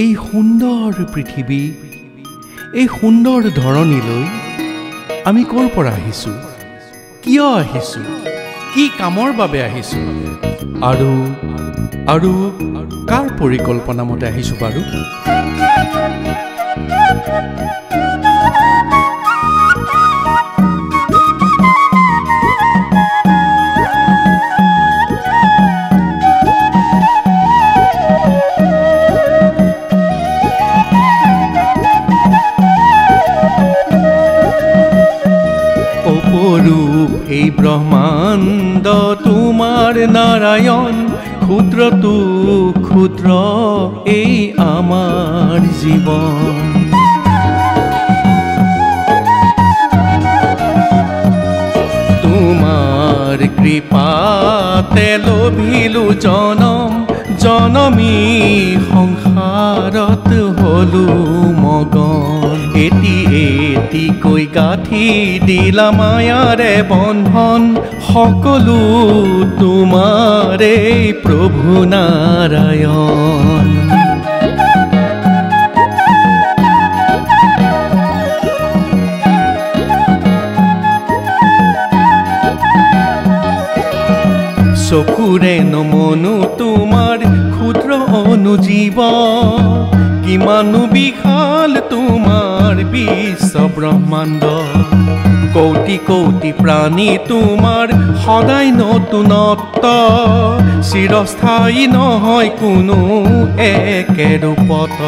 এই সুন্দৰ পৃথিৱী, এই সুন্দৰ ধৰণীলৈ আমি ক'ৰ পৰা আহিছোঁ, কিয় আহিছোঁ, কি কামৰ বাবে আহিছোঁ আৰু কাৰ পৰিকল্পনা মতে আহিছোঁ বাৰু? এই ব্ৰহ্মাণ্ড তোমাৰ নাৰায়ণ, ক্ষুদ্ৰতু ক্ষুদ্ৰ এই আমাৰ জীৱন। তোমাৰ কৃপাতে লভিলো জনম, জনমী সংসাৰত হলো মগন। এটিকৈ গাঁঠি দিলা মায়াৰে বন্ধন, সকলো তোমাৰে প্ৰভু নাৰায়ণ। চকুৰে নমনো তোমাৰ ক্ষুদ্ৰ অনুজীৱ, কিমানো বিশাল তোমাৰ বিশ্ব ব্ৰহ্মাণ্ড। কোটি কোটি প্ৰাণী তোমাৰ সদায় নতুনত্ব, চিৰস্থায়ী নহয় কোনো একে ৰূপত।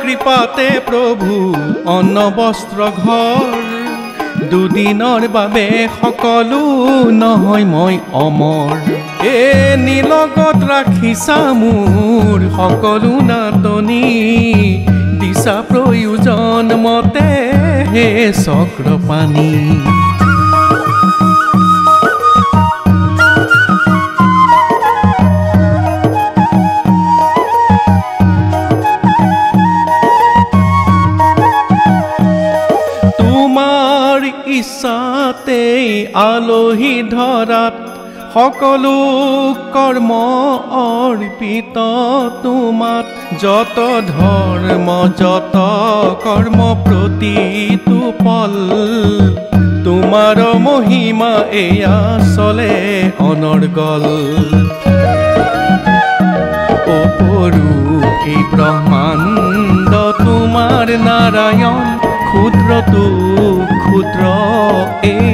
কৃপাতে প্ৰভু অন্ন বস্ত্ৰ ঘৰ, দুদিনৰ বাবে সকলো নহয় মই অমৰ। এ নিলগত ৰাখিছা মোৰ সকলো নাটনি, দিছা প্ৰয়োজন মতে হে চক্ৰপাণি। ইচ্ছাতে আলহী ধৰাত সকলো কৰ্ম অৰ্পিত তোমাত, যত ধৰ্ম যত কৰ্ম প্ৰতিটো পল, তোমাৰ মহিমা এয়া চলে অনৰ্গল। অপৰূপ এই ব্ৰহ্মাণ্ড তোমাৰ নাৰায়ণ, ক্ষুদ্ৰতু ক্ষুদ্ৰ এই